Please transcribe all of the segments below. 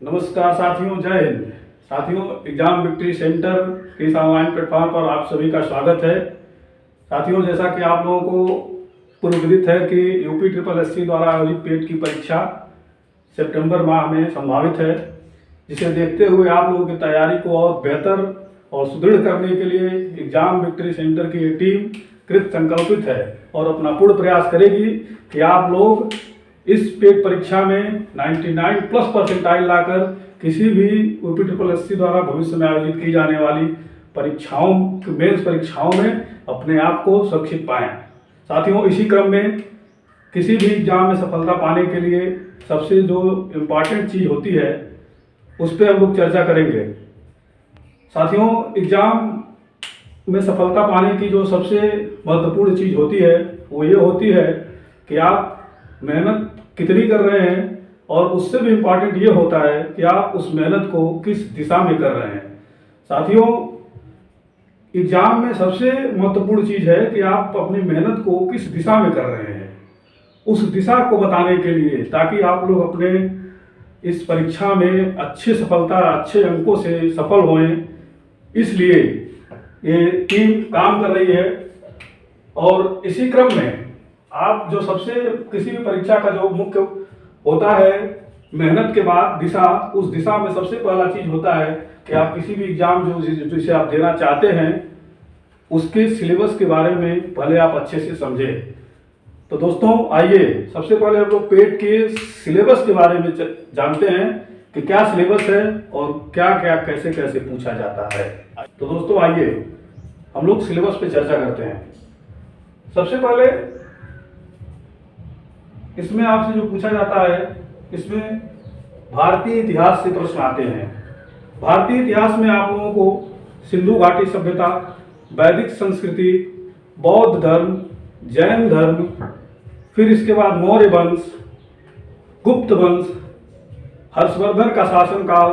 नमस्कार साथियों, जय हिंद। साथियों, एग्जाम विक्ट्री सेंटर के इस ऑनलाइन प्लेटफॉर्म पर आप सभी का स्वागत है। साथियों, जैसा कि आप लोगों को पूर्व विदित है कि यूपी ट्रिपल एससी द्वारा आयोजित पेट की परीक्षा सितंबर माह में संभावित है, जिसे देखते हुए आप लोगों की तैयारी को और बेहतर और सुदृढ़ करने के लिए एग्जाम विक्ट्री सेंटर की टीम कृत संकल्पित है और अपना पूर्ण प्रयास करेगी कि आप लोग इस पेट परीक्षा में 99 प्लस परसेंटाइल लाकर किसी भी यूपी ट्रिपल एससी द्वारा भविष्य में आयोजित की जाने वाली परीक्षाओं, मेंस परीक्षाओं में अपने आप को सुरक्षित पाएं। साथियों, इसी क्रम में किसी भी एग्जाम में सफलता पाने के लिए सबसे जो इम्पॉर्टेंट चीज़ होती है उस पर हम लोग चर्चा करेंगे। साथियों, एग्जाम में सफलता पाने की जो सबसे महत्वपूर्ण चीज़ होती है वो ये होती है कि आप मेहनत कितनी कर रहे हैं, और उससे भी इम्पॉर्टेंट ये होता है कि आप उस मेहनत को किस दिशा में कर रहे हैं। साथियों, एग्जाम में सबसे महत्वपूर्ण चीज़ है कि आप अपनी मेहनत को किस दिशा में कर रहे हैं, उस दिशा को बताने के लिए, ताकि आप लोग अपने इस परीक्षा में अच्छे अंकों से सफल होएं। इसलिए ये टीम काम कर रही है और इसी क्रम में आप जो सबसे किसी भी परीक्षा का जो मुख्य होता है मेहनत के बाद दिशा, उस दिशा में सबसे पहला चीज होता है कि आप किसी भी एग्जाम जिसे आप देना चाहते हैं उसके सिलेबस के बारे में पहले आप अच्छे से समझें। तो दोस्तों, आइए सबसे पहले हम लोग पेट के सिलेबस के बारे में जानते हैं कि क्या सिलेबस है और क्या क्या कैसे कैसे पूछा जाता है। तो दोस्तों, आइए हम लोग सिलेबस पे चर्चा करते हैं। सबसे पहले इसमें आपसे जो पूछा जाता है, इसमें भारतीय इतिहास से प्रश्न आते हैं। भारतीय इतिहास में आप लोगों को सिंधु घाटी सभ्यता, वैदिक संस्कृति, बौद्ध धर्म, जैन धर्म, फिर इसके बाद मौर्य वंश, गुप्त वंश, हर्षवर्धन का शासनकाल,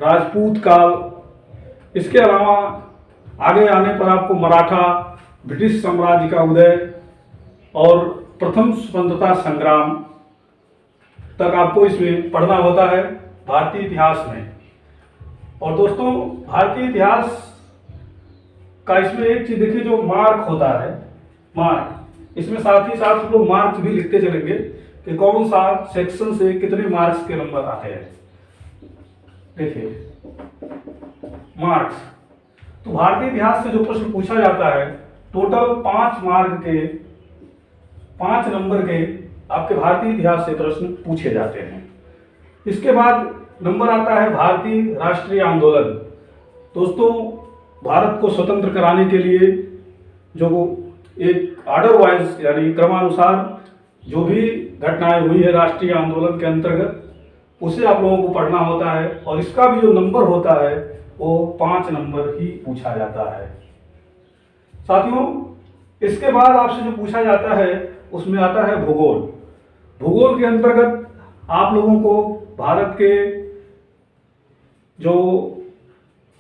राजपूत काल, इसके अलावा आगे आने पर आपको मराठा, ब्रिटिश साम्राज्य का उदय और प्रथम स्वतंत्रता संग्राम तक आपको इसमें पढ़ना होता है भारतीय इतिहास में। और दोस्तों, भारतीय इतिहास का इसमें एक चीज देखिए, जो मार्क होता है, मार्क, इसमें साथ ही साथ हम लोग मार्क्स भी लिखते चलेंगे कि कौन सा सेक्शन से कितने मार्क्स के नंबर आते हैं। देखिए मार्क्स, तो भारतीय इतिहास से जो प्रश्न पूछा जाता है, टोटल 5 नंबर के आपके भारतीय इतिहास से प्रश्न पूछे जाते हैं। इसके बाद नंबर आता है भारतीय राष्ट्रीय आंदोलन। दोस्तों, भारत को स्वतंत्र कराने के लिए जो एक ऑर्डर वाइज यानी क्रमानुसार जो भी घटनाएं हुई है राष्ट्रीय आंदोलन के अंतर्गत, उसे आप लोगों को पढ़ना होता है और इसका भी जो नंबर होता है वो 5 नंबर ही पूछा जाता है। साथियों, इसके बाद आपसे जो पूछा जाता है उसमें आता है भूगोल। भूगोल के अंतर्गत आप लोगों को भारत के जो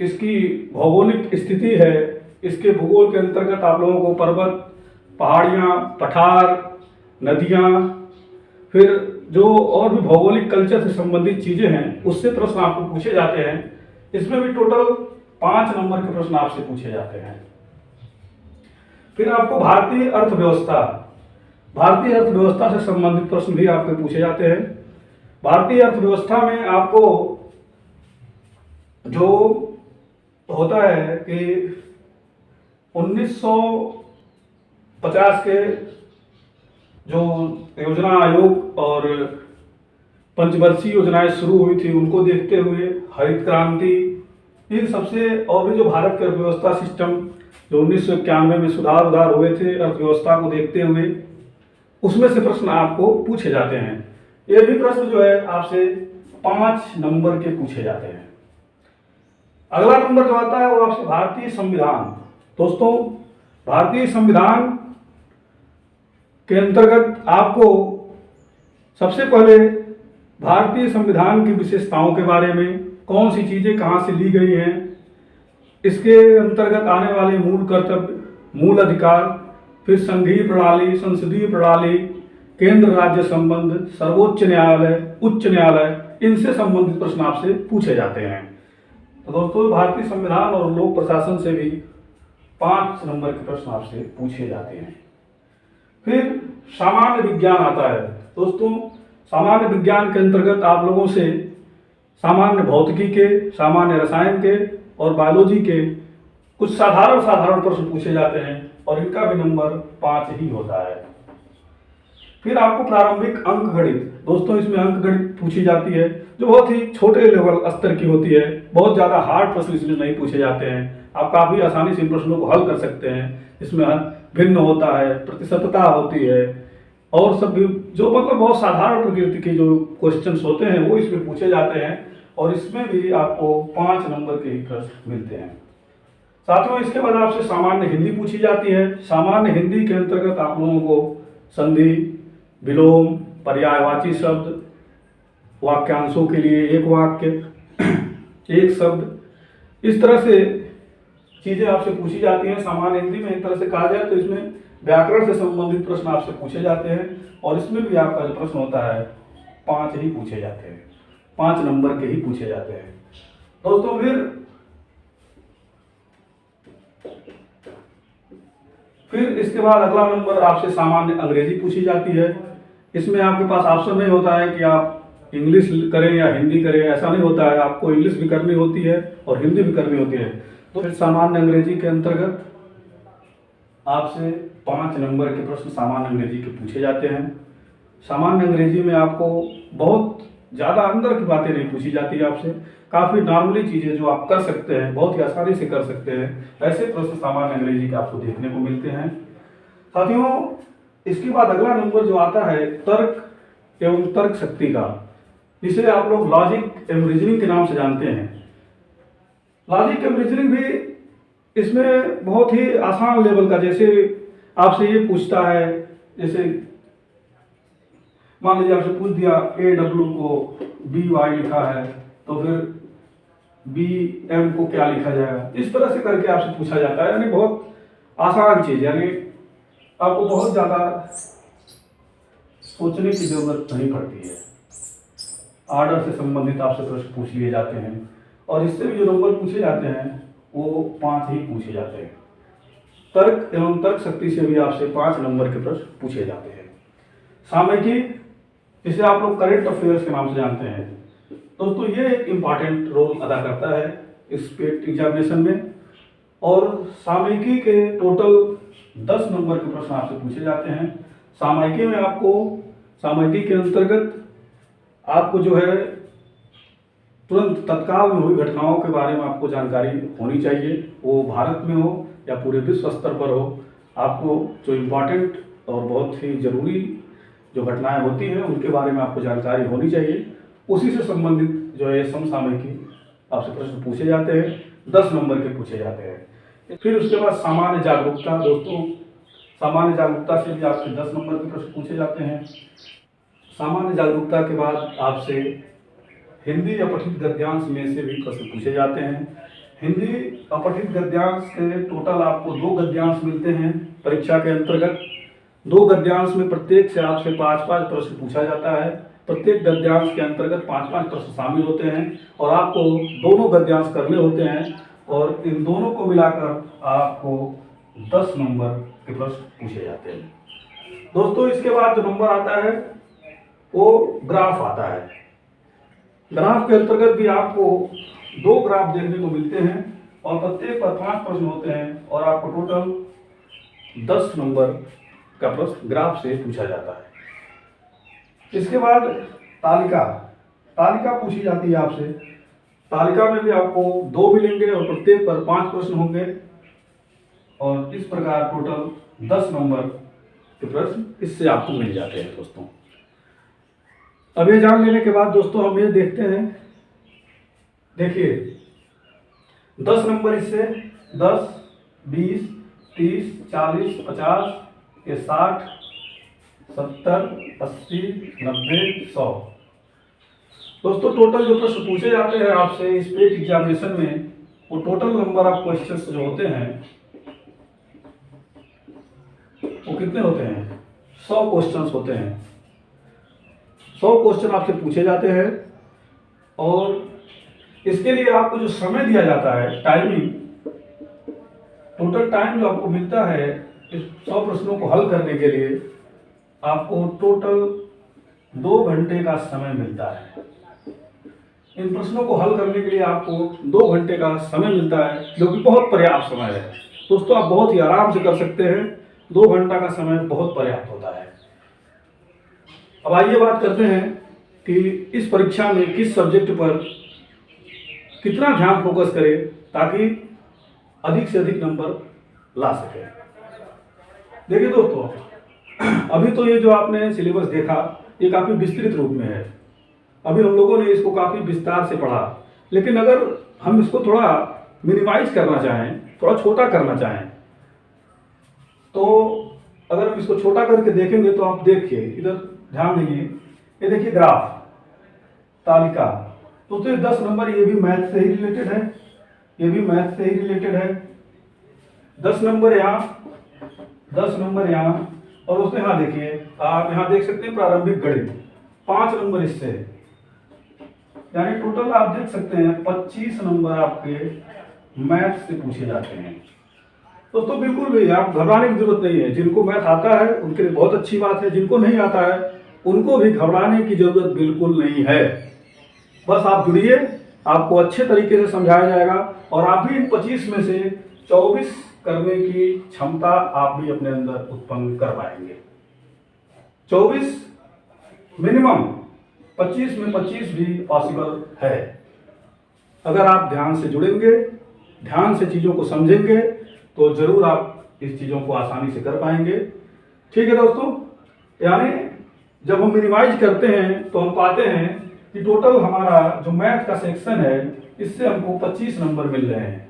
इसकी भौगोलिक स्थिति है, इसके भूगोल के अंतर्गत आप लोगों को पर्वत, पहाड़ियाँ, पठार, नदियाँ, फिर जो और भी भौगोलिक कल्चर से संबंधित चीज़ें हैं उससे प्रश्न आपको पूछे जाते हैं। इसमें भी टोटल 5 नंबर के प्रश्न आपसे पूछे जाते हैं। फिर आपको भारतीय अर्थव्यवस्था से संबंधित प्रश्न भी आपके पूछे जाते हैं। भारतीय अर्थव्यवस्था में आपको जो होता है कि 1950 के जो योजना आयोग और पंचवर्षीय योजनाएं शुरू हुई थी, उनको देखते हुए हरित क्रांति, इन सबसे, और भी जो भारत की अर्थव्यवस्था सिस्टम जो 1991 में सुधार हुए थे अर्थव्यवस्था को देखते हुए, उसमें से प्रश्न आपको पूछे जाते हैं। ये भी प्रश्न जो है आपसे 5 नंबर के पूछे जाते हैं। अगला नंबर जो आता है वो आपसे भारतीय संविधान। दोस्तों, भारतीय संविधान के अंतर्गत आपको सबसे पहले भारतीय संविधान की विशेषताओं के बारे में, कौन सी चीजें कहां से ली गई हैं, इसके अंतर्गत आने वाले मूल कर्तव्य, मूल अधिकार, फिर संघीय प्रणाली, संसदीय प्रणाली, केंद्र राज्य संबंध, सर्वोच्च न्यायालय, उच्च न्यायालय, इनसे संबंधित प्रश्न आपसे पूछे जाते हैं। तो दोस्तों भारतीय संविधान और लोक प्रशासन से भी 5 नंबर के प्रश्न आपसे पूछे जाते हैं। फिर सामान्य विज्ञान आता है। दोस्तों सामान्य विज्ञान के अंतर्गत आप लोगों से सामान्य भौतिकी के, सामान्य रसायन के और बायोलॉजी के कुछ साधारण प्रश्न पूछे जाते हैं और इनका भी नंबर 5 ही होता है। फिर आपको प्रारंभिक अंक गणित, दोस्तों इसमें अंक गणित पूछी जाती है जो बहुत ही छोटे लेवल स्तर की होती है। बहुत ज़्यादा हार्ड प्रश्न इसमें नहीं पूछे जाते हैं, आप काफ़ी आसानी से इन प्रश्नों को हल कर सकते हैं। इसमें भिन्न होता है, प्रतिशतता होती है और सब भी जो मतलब बहुत साधारण प्रकृति के जो क्वेश्चंस होते हैं वो इसमें पूछे जाते हैं और इसमें भी आपको 5 नंबर के ही प्रश्न मिलते हैं। साथियों इसके बाद आपसे सामान्य हिंदी पूछी जाती है। सामान्य हिंदी के अंतर्गत आप लोगों को संधि, विलोम, पर्यायवाची शब्द, वाक्यांशों के लिए एक वाक्य, एक शब्द, इस तरह से चीजें आपसे पूछी जाती हैं। सामान्य हिंदी में एक तरह से कहा जाए तो इसमें व्याकरण से संबंधित प्रश्न आपसे पूछे जाते हैं और इसमें भी आपका जो प्रश्न होता है 5 ही पूछे जाते हैं, 5 नंबर के ही पूछे जाते हैं। दोस्तों फिर इसके बाद अगला नंबर आपसे सामान्य अंग्रेजी पूछी जाती है। इसमें आपके पास ऑप्शन नहीं होता है कि आप इंग्लिश करें या हिंदी करें, ऐसा नहीं होता है। आपको इंग्लिश भी करनी होती है और हिंदी भी करनी होती है। तो फिर सामान्य अंग्रेजी के अंतर्गत आपसे 5 नंबर के प्रश्न सामान्य अंग्रेजी के पूछे जाते हैं। सामान्य अंग्रेजी में आपको बहुत ज़्यादा अंदर की बातें नहीं पूछी जाती है आपसे, काफ़ी नॉर्मली चीज़ें जो आप कर सकते हैं, बहुत ही आसानी से कर सकते हैं, ऐसे प्रश्न सामान्य अंग्रेजी के आपको देखने को मिलते हैं। साथियों इसके बाद अगला नंबर जो आता है तर्क एवं तर्क शक्ति का, जिसे आप लोग लॉजिक एवं रीजनिंग के नाम से जानते हैं। लॉजिक एवं रीजनिंग भी इसमें बहुत ही आसान लेवल का, जैसे आपसे ये पूछता है, जैसे मान लीजिए आपसे पूछ दिया AW को BY लिखा है तो फिर BM को क्या लिखा जाएगा, इस तरह से करके आपसे पूछा जाता है। यानी बहुत आसान चीज, यानी आपको बहुत ज्यादा सोचने की जरूरत नहीं पड़ती है। ऑर्डर से संबंधित आपसे प्रश्न पूछ लिए जाते हैं और इससे भी जो नंबर पूछे जाते हैं वो 5 ही पूछे जाते हैं। तर्क एवं तर्क शक्ति से भी आपसे 5 नंबर के प्रश्न पूछे जाते हैं। सामयिकी, जिसे आप लोग करंट अफेयर्स के नाम से जानते हैं, दोस्तों ये एक इम्पॉर्टेंट रोल अदा करता है इस पेट एग्जामिनेशन में। और सामयिकी के टोटल 10 नंबर के प्रश्न आपसे पूछे जाते हैं। सामयिकी में आपको, सामयिकी के अंतर्गत आपको जो है तुरंत तत्काल में हुई घटनाओं के बारे में आपको जानकारी होनी चाहिए, वो भारत में हो या पूरे विश्व स्तर पर हो। आपको जो इम्पोर्टेंट और बहुत ही ज़रूरी जो घटनाएं होती हैं उनके बारे में आपको जानकारी होनी चाहिए। उसी से संबंधित जो है समसामयिकी आपसे प्रश्न पूछे जाते हैं, 10 नंबर के पूछे जाते हैं। फिर उसके बाद सामान्य जागरूकता, दोस्तों सामान्य जागरूकता से भी आपसे 10 नंबर के प्रश्न पूछे जाते हैं। सामान्य जागरूकता के बाद आपसे हिंदी अपठित गद्यांश में से भी प्रश्न पूछे जाते हैं। हिंदी अपठित गद्यांश के टोटल आपको 2 गद्यांश मिलते हैं परीक्षा के अंतर्गत। 2 गद्यांश में प्रत्येक से आपसे 5-5 प्रश्न पूछा जाता है। प्रत्येक गद्यांश के अंतर्गत 5-5 प्रश्न शामिल होते हैं और आपको दोनों गद्यांश करने होते हैं और इन दोनों को मिलाकर आपको 10 नंबर के प्रश्न पूछे जाते हैं। दोस्तों इसके बाद जो नंबर आता है वो ग्राफ आता है। ग्राफ के अंतर्गत भी आपको 2 ग्राफ देखने को मिलते हैं और प्रत्येक पर 5 प्रश्न होते हैं और आपको टोटल 10 नंबर का प्रश्न ग्राफ से पूछा जाता है। इसके बाद तालिका पूछी जाती है आपसे। तालिका में भी आपको 2 मिलेंगे और प्रत्येक पर 5 प्रश्न होंगे और इस प्रकार टोटल 10 नंबर के प्रश्न इससे आपको मिल जाते हैं। दोस्तों अब ये जान लेने के बाद दोस्तों हम ये देखते हैं, देखिए 10 नंबर इससे 10, 20, 30, 40, 50, ये 60, 70, 80, 90, 100। दोस्तों टोटल जो प्रश्न पूछे जाते हैं आपसे इस पेट एग्जामिनेशन में, वो टोटल नंबर ऑफ क्वेश्चंस जो होते हैं वो कितने होते हैं? 100 क्वेश्चंस होते हैं। 100 क्वेश्चन आपसे पूछे जाते हैं और इसके लिए आपको जो समय दिया जाता है, टाइमिंग, टोटल टाइम जो आपको मिलता है इस 100 प्रश्नों को हल करने के लिए, आपको टोटल 2 घंटे का समय मिलता है। इन प्रश्नों को हल करने के लिए आपको 2 घंटे का समय मिलता है, जो कि बहुत पर्याप्त समय है। दोस्तों, आप बहुत ही आराम से कर सकते हैं। 2 घंटा का समय बहुत पर्याप्त होता है। अब आइए बात करते हैं कि इस परीक्षा में किस सब्जेक्ट पर कितना ध्यान फोकस करें ताकि अधिक से अधिक नंबर ला सके। देखिए दोस्तों, अभी तो ये जो आपने सिलेबस देखा, ये काफ़ी विस्तृत रूप में है। अभी हम लोगों ने इसको काफ़ी विस्तार से पढ़ा, लेकिन अगर हम इसको थोड़ा मिनिमाइज करना चाहें, थोड़ा छोटा करना चाहें, तो अगर हम इसको छोटा करके देखेंगे तो आप देखिए, इधर ध्यान दीजिए, ये देखिए ग्राफ, तालिका। तो 10 नंबर ये भी मैथ से ही रिलेटेड है, ये भी मैथ से ही रिलेटेड है। 10 नंबर यहाँ, 10 नंबर यहाँ, और उसमें यहाँ देखिए, आप यहाँ देख सकते हैं प्रारंभिक गणित, 5 नंबर इससे, यानी टोटल आप देख सकते हैं 25 नंबर आपके मैथ से पूछे जाते हैं। दोस्तों, बिल्कुल भी आप घबराने की जरूरत नहीं है। जिनको मैथ आता है उनके लिए बहुत अच्छी बात है, जिनको नहीं आता है उनको भी घबराने की जरूरत बिल्कुल नहीं है। बस आप जुड़िए, आपको अच्छे तरीके से समझाया जाएगा और आप भी इन 25 में से 24 करने की क्षमता आप भी अपने अंदर उत्पन्न कर पाएंगे। 24 मिनिमम, 25 में 25 भी पॉसिबल है। अगर आप ध्यान से जुड़ेंगे, ध्यान से चीज़ों को समझेंगे, तो जरूर आप इस चीज़ों को आसानी से कर पाएंगे। ठीक है दोस्तों, यानी जब हम मिनिमाइज करते हैं तो हम पाते हैं कि टोटल हमारा जो मैथ का सेक्शन है, इससे हमको 25 नंबर मिल रहे हैं।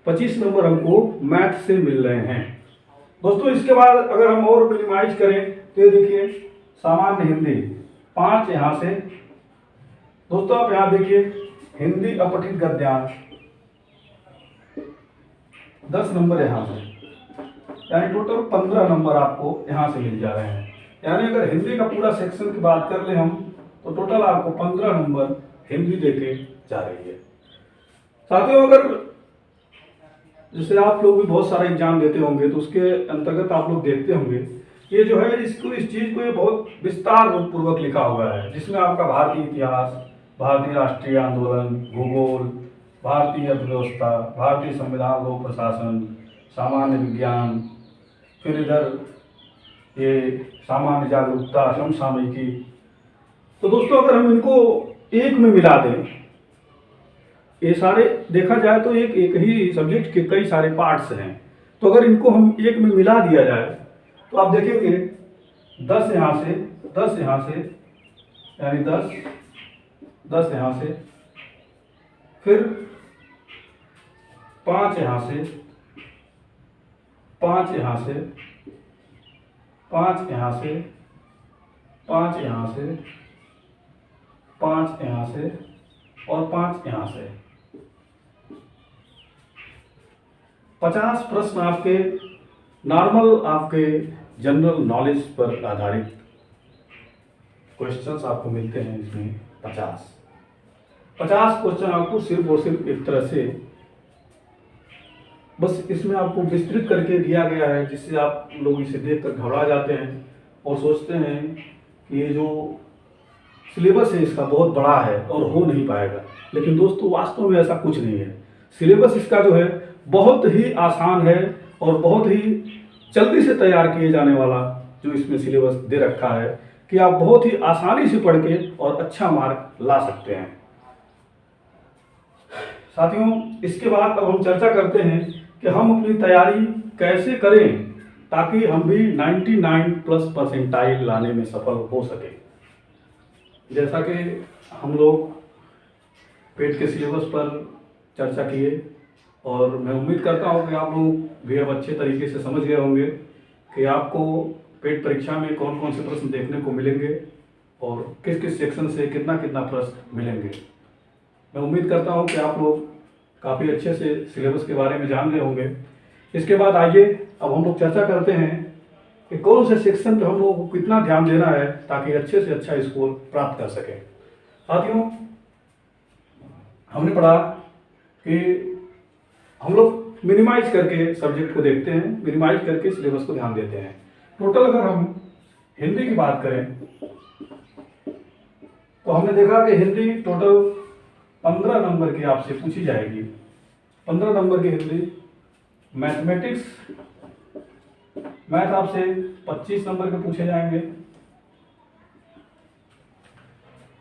25 नंबर हमको मैथ से मिल रहे हैं। दोस्तों, इसके बाद अगर हम और मिनिमाइज करें तो ये देखिए, सामान्य हिंदी 5 यहाँ से। दोस्तों, आप यहाँ देखिए, हिंदी अपठित गद्यांश 10 नंबर यहाँ से, यानी टोटल 15 नंबर आपको यहाँ से मिल जा रहे हैं। यानी अगर हिंदी का पूरा सेक्शन की बात कर ले हम, तो टोटल आपको 15 नंबर हिंदी देके जा रही है। साथियों, अगर जैसे आप लोग भी बहुत सारे एग्जाम देते होंगे, तो उसके अंतर्गत आप लोग देखते होंगे, ये जो है इस चीज़ को ये बहुत विस्तार पूर्वक लिखा हुआ है, जिसमें आपका भारतीय इतिहास, भारतीय राष्ट्रीय आंदोलन, भूगोल, भारतीय अर्थव्यवस्था, भारतीय संविधान, लोक प्रशासन, सामान्य विज्ञान, फिर इधर ये सामान्य जागरूकता, समसामयिकी। तो दोस्तों, अगर हम इनको एक में मिला दें, ये सारे देखा जाए तो एक ही सब्जेक्ट के कई सारे पार्ट्स हैं, तो अगर इनको हम एक में मिला दिया जाए तो आप देखेंगे 10 यहाँ से, 10 यहाँ से, यानी 10 यहाँ से, फिर 5 यहाँ से, 5 यहाँ से, 5 यहाँ से, 5 यहाँ से, 5 यहाँ से और 5 यहाँ से। 50 प्रश्न आपके नॉर्मल, आपके जनरल नॉलेज पर आधारित क्वेश्चंस आपको मिलते हैं। इसमें 50 क्वेश्चन आपको सिर्फ और सिर्फ एक तरह से बस इसमें आपको विस्तृत करके दिया गया है, जिससे आप लोग इसे देखकर घबरा जाते हैं और सोचते हैं कि ये जो सिलेबस है इसका बहुत बड़ा है और हो नहीं पाएगा। लेकिन दोस्तों, वास्तव में ऐसा कुछ नहीं है। सिलेबस इसका जो है बहुत ही आसान है और बहुत ही जल्दी से तैयार किए जाने वाला जो इसमें सिलेबस दे रखा है कि आप बहुत ही आसानी से पढ़ के और अच्छा मार्क ला सकते हैं। साथियों, इसके बाद अब हम चर्चा करते हैं कि हम अपनी तैयारी कैसे करें ताकि हम भी 99+ परसेंटाइल लाने में सफल हो सके। जैसा कि हम लोग पेट के सिलेबस पर चर्चा किए, और मैं उम्मीद करता हूं कि आप लोग भी अब अच्छे तरीके से समझ गए होंगे कि आपको पेट परीक्षा में कौन कौन से प्रश्न देखने को मिलेंगे और किस किस सेक्शन से कितना कितना प्रश्न मिलेंगे। मैं उम्मीद करता हूं कि आप लोग काफ़ी अच्छे से सिलेबस के बारे में जान गए होंगे। इसके बाद आइए अब हम लोग चर्चा करते हैं कि कौन से सेक्शन पे हम लोगों को कितना ध्यान देना है ताकि अच्छे से अच्छा स्कोर प्राप्त कर सकें। साथियों, हमने पढ़ा कि हम लोग मिनिमाइज करके सब्जेक्ट को देखते हैं, मिनिमाइज करके सिलेबस को ध्यान देते हैं। टोटल अगर हम हिंदी की बात करें तो हमने देखा कि हिंदी टोटल 15 नंबर की आपसे पूछी जाएगी। 15 नंबर की हिंदी। मैथमेटिक्स, मैथ आपसे 25 नंबर के पूछे जाएंगे।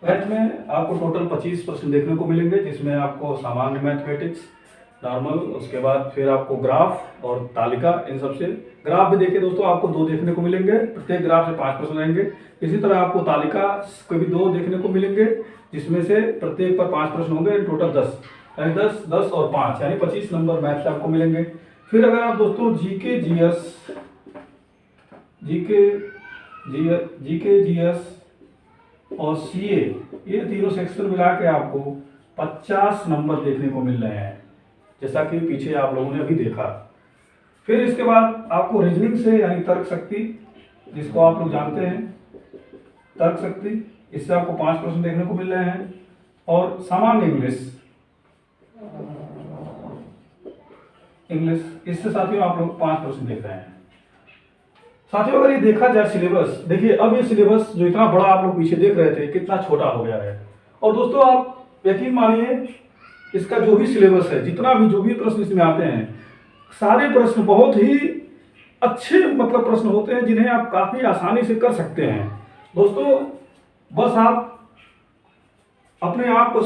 मैथ में आपको टोटल 25 प्रश्न देखने को मिलेंगे, जिसमें आपको सामान्य मैथमेटिक्स, नॉर्मल, उसके बाद फिर आपको ग्राफ और तालिका, इन सबसे ग्राफ भी देखिए दोस्तों, आपको 2 देखने को मिलेंगे, प्रत्येक ग्राफ से 5 प्रश्न रहेंगे। इसी तरह आपको तालिका के भी 2 देखने को मिलेंगे, जिसमें से प्रत्येक पर 5 प्रश्न होंगे, टोटल 10, यानी 10, 10 और 5 यानी 25 नंबर मैथ से आपको मिलेंगे। फिर अगर आप दोस्तों जीके जीएस और सीए, ये तीनों सेक्शन मिला के आपको 50 नंबर देखने को मिल रहे हैं, जैसा कि पीछे आप लोगों ने अभी देखा। फिर इसके बाद आपको रीजनिंग से, यानी तर्क शक्ति, जिसको आप लोग जानते हैं तर्क शक्ति, इससे आपको 5 प्रश्न देखने को मिल रहे हैं। और सामान्य इंग्लिश, इससे साथियों आप लोग 5 प्रश्न देख रहे हैं। साथियों अगर ये देखा जाए सिलेबस, देखिए अब ये सिलेबस जो इतना बड़ा आप लोग पीछे देख रहे थे, कितना छोटा हो गया है। और दोस्तों आप यकीन मानिए, इसका जो भी सिलेबस है, जितना भी जो भी प्रश्न इसमें आते हैं, सारे प्रश्न बहुत ही अच्छे प्रश्न होते हैं, जिन्हें आप काफी आसानी से कर सकते हैं। दोस्तों बस आप अपने आप को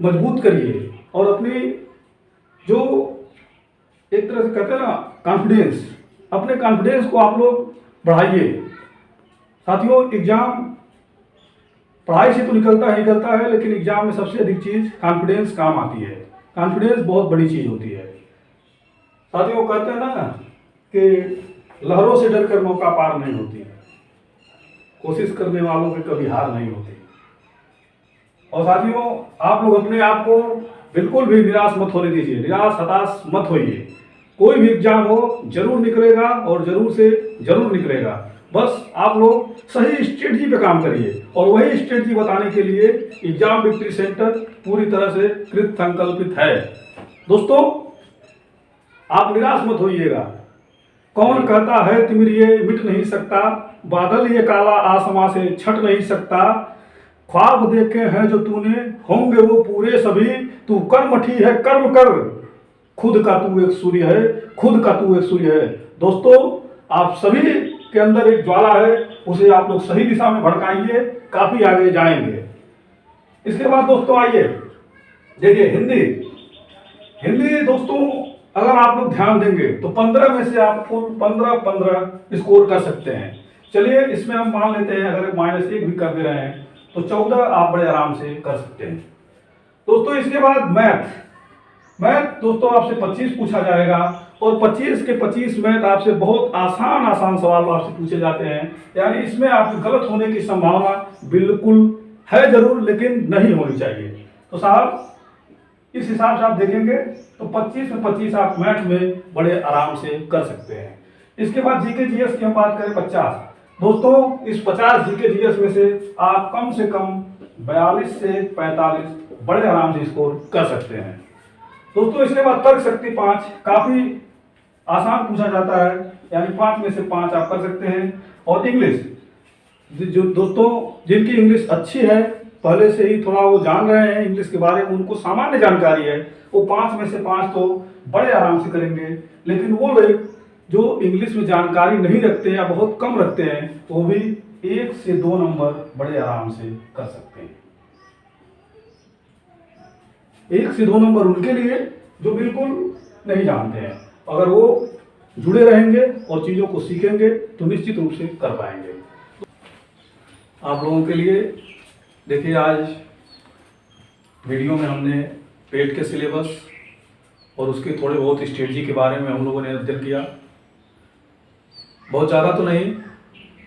मजबूत करिए और अपनी जो एक तरह से कहते हैं ना कॉन्फिडेंस, अपने कॉन्फिडेंस को आप लोग बढ़ाइए। साथियों एग्जाम पढ़ाई से तो निकलता है, लेकिन एग्जाम में सबसे अधिक चीज कॉन्फिडेंस काम आती है। कॉन्फिडेंस बहुत बड़ी चीज होती है। साथियों कहते हैं ना कि लहरों से डरकर नौका पार नहीं होती, कोशिश करने वालों की कभी हार नहीं होती। और साथियों आप लोग अपने आप को बिल्कुल भी निराश मत होने दीजिए, निराश हताश मत होइए। कोई भी एग्जाम हो जरूर निकलेगा और जरूर से जरूर निकलेगा। बस आप लोग सही स्ट्रेटजी पे काम करिए, और वही स्ट्रेटजी बताने के लिए एग्जाम विक्ट्री सेंटर पूरी तरह से कृत संकल्पित है। दोस्तों आप निराश मत होइएगा। कौन कहता है तिमिरिये मिट नहीं सकता, बादल ये काला आसमां से छट नहीं सकता, ख्वाब देखे हैं जो तूने होंगे वो पूरे सभी, तू कर्मठी है कर्म कर, खुद का तू एक सूर्य है, खुद का तू एक सूर्य है। दोस्तों आप सभी के अंदर एक ज्वाला है, उसे आप लोग सही दिशा में भड़काइए, काफी आगे जाएंगे। इसके बाद दोस्तों आइए देखिए हिंदी दोस्तों अगर आप लोग ध्यान देंगे तो 15 में से आप फुल 15 स्कोर कर सकते हैं। चलिए इसमें हम मान लेते हैं अगर -1 भी कर दे रहे हैं तो 14 आप बड़े आराम से कर सकते हैं। दोस्तों इसके बाद मैथ दोस्तों आपसे 25 पूछा जाएगा, और 25 के 25 मैथ आपसे बहुत आसान सवाल आपसे पूछे जाते हैं, यानी इसमें आपके गलत होने की संभावना बिल्कुल है जरूर, लेकिन नहीं होनी चाहिए। तो साहब इस हिसाब से आप देखेंगे तो 25 में 25 आप मैथ में बड़े आराम से कर सकते हैं। इसके बाद जीके जीएस की हम बात करें 50। दोस्तों इस 50 जीके जीएस में से आप कम से कम 42 से 45 बड़े आराम से स्कोर कर सकते हैं। दोस्तों इसके बाद तर्क शक्ति 5 काफी आसान पूछा जाता है, यानी 5 में से 5 आप कर सकते हैं। और इंग्लिश, जो दोस्तों जिनकी इंग्लिश अच्छी है, पहले से ही थोड़ा वो जान रहे हैं इंग्लिश के बारे में, उनको सामान्य जानकारी है, वो 5 में से 5 तो बड़े आराम से करेंगे। लेकिन वो लोग जो इंग्लिश में जानकारी नहीं रखते या बहुत कम रखते हैं, वो भी 1 से 2 नंबर बड़े आराम से कर सकते हैं। 1 से 2 नंबर उनके लिए जो बिल्कुल नहीं जानते हैं, अगर वो जुड़े रहेंगे और चीज़ों को सीखेंगे तो निश्चित रूप से कर पाएंगे। आप लोगों के लिए देखिए आज वीडियो में हमने पेट के सिलेबस और उसके थोड़े बहुत स्ट्रेटजी के बारे में हम लोगों ने अध्ययन किया। बहुत ज़्यादा तो नहीं,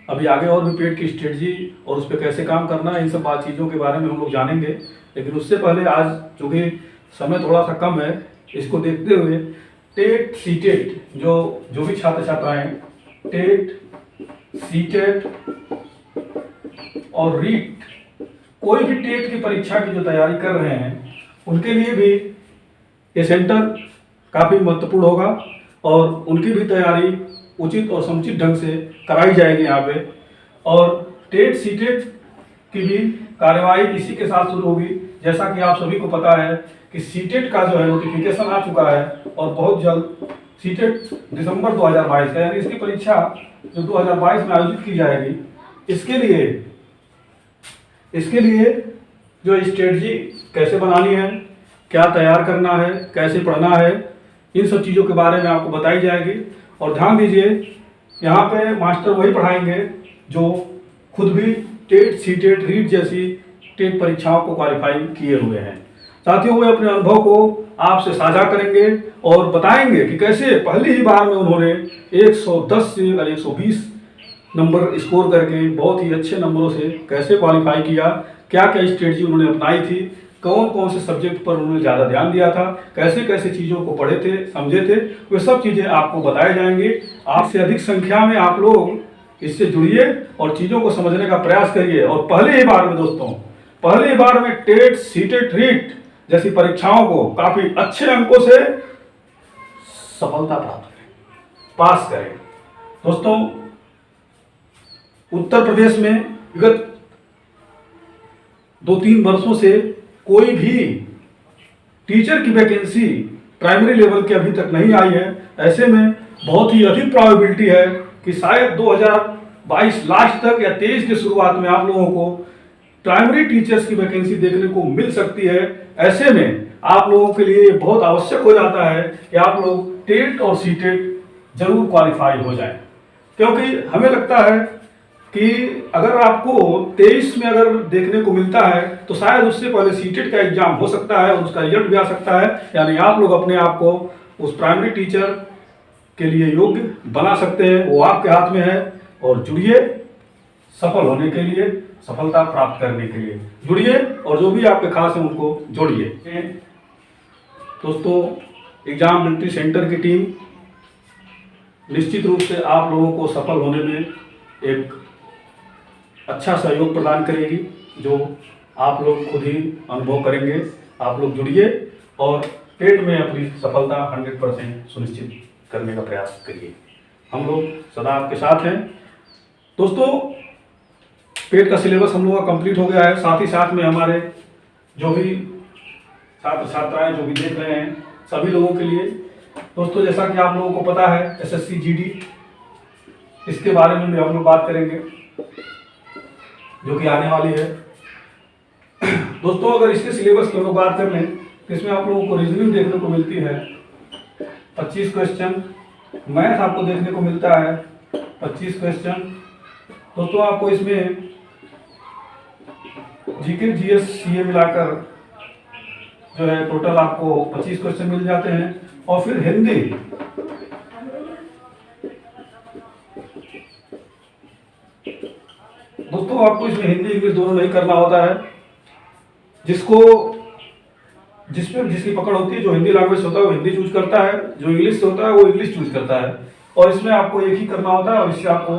अभी आगे और भी पेट की स्ट्रेटजी और उस पर कैसे काम करना है, इन सब बात चीज़ों के बारे में हम लोग जानेंगे। लेकिन उससे पहले आज चूँकि समय थोड़ा सा कम है, इसको देखते हुए टेट सीटेट जो भी छात्र छात्राएं टेट सीटेट और रीट कोई भी टेट की परीक्षा की जो तैयारी कर रहे हैं उनके लिए भी ये सेंटर काफ़ी महत्वपूर्ण होगा और उनकी भी तैयारी उचित और समुचित ढंग से कराई जाएगी यहाँ पे। और टेट सीटेट की भी कार्यवाही इसी के साथ शुरू होगी। जैसा कि आप सभी को पता है कि सीटेट का जो है नोटिफिकेशन आ चुका है और बहुत जल्द सीटेट दिसंबर 2022 का, यानी इसकी परीक्षा जो 2022 में आयोजित की जाएगी, इसके लिए जो स्ट्रेटजी कैसे बनानी है, क्या तैयार करना है, कैसे पढ़ना है, इन सब चीज़ों के बारे में आपको बताई जाएगी। और ध्यान दीजिए, यहाँ पे मास्टर वही पढ़ाएंगे जो खुद भी टेट सीटेट रीट जैसी टेट परीक्षाओं को क्वालिफाई किए हुए हैं। साथियों, वे अपने अनुभव को आपसे साझा करेंगे और बताएंगे कि कैसे पहली ही बार में उन्होंने 110 से अगर 120 नंबर स्कोर करके बहुत ही अच्छे नंबरों से कैसे क्वालिफाई किया, क्या क्या स्ट्रेटजी उन्होंने अपनाई थी, कौन कौन से सब्जेक्ट पर उन्होंने ज़्यादा ध्यान दिया था, कैसे कैसे चीज़ों को पढ़े थे, समझे थे, वे सब चीज़ें आपको बताए जाएंगे। आपसे अधिक संख्या में आप लोग इससे जुड़िए और चीज़ों को समझने का प्रयास करिए। और पहली ही बार में दोस्तों, पहली बार में टेट सीटेट रीट जैसी परीक्षाओं को काफ़ी अच्छे अंकों से सफलता प्राप्त करें, पास करें। दोस्तों, उत्तर प्रदेश में विगत 2-3 वर्षों से कोई भी टीचर की वैकेंसी प्राइमरी लेवल की अभी तक नहीं आई है। ऐसे में बहुत ही अधिक प्रोबेबिलिटी है कि शायद 2022 लास्ट तक या 23 की शुरुआत में आप लोगों को प्राइमरी टीचर्स की वैकेंसी देखने को मिल सकती है। ऐसे में आप लोगों के लिए बहुत आवश्यक हो जाता है कि आप लोग टेट और सीटेट जरूर क्वालिफाई हो जाएं, क्योंकि हमें लगता है कि अगर आपको 23 में अगर देखने को मिलता है तो शायद उससे पहले सीटेट का एग्जाम हो सकता है और उसका रिजल्ट भी आ सकता है। यानी आप लोग अपने आप को उस प्राइमरी टीचर के लिए योग्य बना सकते हैं, वो आपके हाथ में है। और जुड़िए, सफल होने के लिए, सफलता प्राप्त करने के लिए जुड़िए और जो भी आपके खास हैं उनको जोड़िए। दोस्तों, एग्जाम विक्ट्री सेंटर की टीम निश्चित रूप से आप लोगों को सफल होने में एक अच्छा सहयोग प्रदान करेगी, जो आप लोग खुद ही अनुभव करेंगे। आप लोग जुड़िए और टेट में अपनी सफलता 100% सुनिश्चित करने का प्रयास करिए। हम लोग सदा आपके साथ हैं। दोस्तों, टेट का सिलेबस हम लोग का कंप्लीट हो गया है। साथ ही साथ में हमारे जो भी छात्र छात्राएं जो भी देख रहे हैं, सभी लोगों के लिए दोस्तों, जैसा कि आप लोगों को पता है, एसएससी जीडी, इसके बारे में भी हम लोग बात करेंगे जो कि आने वाली है। दोस्तों, अगर इसके सिलेबस की हम लोग बात कर लें तो इसमें आप लोगों को रीजनिंग देखने को मिलती है 25 क्वेश्चन, मैथ आपको देखने को मिलता है 25 क्वेश्चन। दोस्तों, आपको इसमें जीके जीएस सीए मिलाकर जो है टोटल आपको 25 क्वेश्चन मिल जाते हैं। और फिर हिंदी, दोस्तों आपको इसमें हिंदी इंग्लिश दोनों नहीं करना होता है। जिसकी पकड़ होती है, जो हिंदी लैंग्वेज होता है वो हिंदी चूज करता है, जो इंग्लिश से होता है वो इंग्लिश चूज करता है। और इसमें आपको एक ही करना होता है और इससे आपको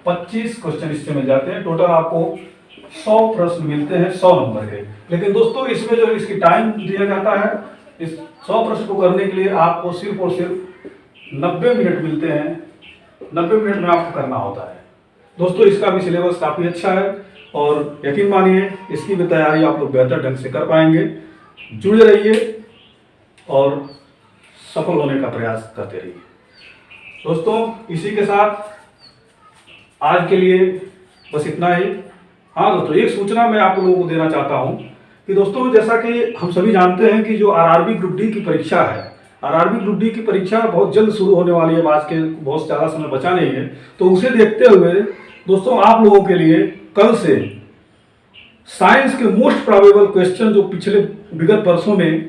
25 क्वेश्चन इससे मिल जाते हैं। टोटल आपको 100 प्रश्न मिलते हैं 100 नंबर के। लेकिन दोस्तों, इसमें जो इसकी टाइम दिया जाता है, इस 100 प्रश्न को करने के लिए आपको सिर्फ और सिर्फ 90 मिनट मिलते हैं। 90 मिनट में आपको करना होता है। दोस्तों, इसका भी सिलेबस काफ़ी अच्छा है और यकीन मानिए इसकी भी तैयारी आप लोग बेहतर ढंग से कर पाएंगे। जुड़े रहिए और सफल होने का प्रयास करते रहिए। दोस्तों, इसी के साथ आज के लिए बस इतना ही। हाँ दोस्तों, एक सूचना मैं आप लोगों को देना चाहता हूँ कि दोस्तों, जैसा कि हम सभी जानते हैं कि जो आरआरबी ग्रुप डी की परीक्षा है, आरआरबी ग्रुप डी की परीक्षा बहुत जल्द शुरू होने वाली है। आज के बहुत ज़्यादा समय बचा नहीं है, तो उसे देखते हुए दोस्तों आप लोगों के लिए कल से साइंस के मोस्ट प्रोबेबल क्वेश्चन जो पिछले विगत वर्षों में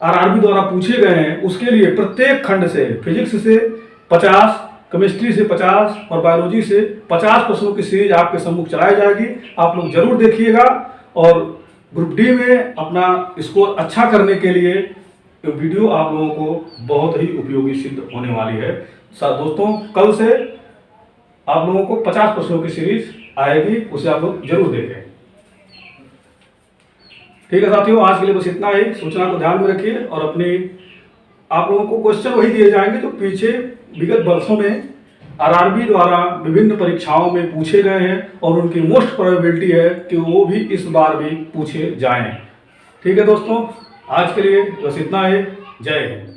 आरआरबी द्वारा पूछे गए हैं, उसके लिए प्रत्येक खंड से फिजिक्स से 50, केमिस्ट्री से 50 और बायोलॉजी से 50 प्रश्नों की सीरीज आपके सम्मुख चलाई जाएगी। आप लोग जरूर देखिएगा और ग्रुप डी में अपना स्कोर अच्छा करने के लिए ये वीडियो आप लोगों को बहुत ही उपयोगी सिद्ध होने वाली है। दोस्तों, कल से आप लोगों को 50 प्रश्नों की सीरीज आएगी, उसे आप लोग जरूर देखें। ठीक है साथियों, आज के लिए बस इतना ही। सूचना को ध्यान में रखिए और अपनी आप लोगों को क्वेश्चन वही दिए जाएंगे जो पीछे विगत वर्षों में आरआरबी द्वारा विभिन्न परीक्षाओं में पूछे गए हैं और उनकी मोस्ट प्रोबेबिलिटी है कि वो भी इस बार भी पूछे जाएं। ठीक है दोस्तों, आज के लिए बस इतना ही। जय हिंद।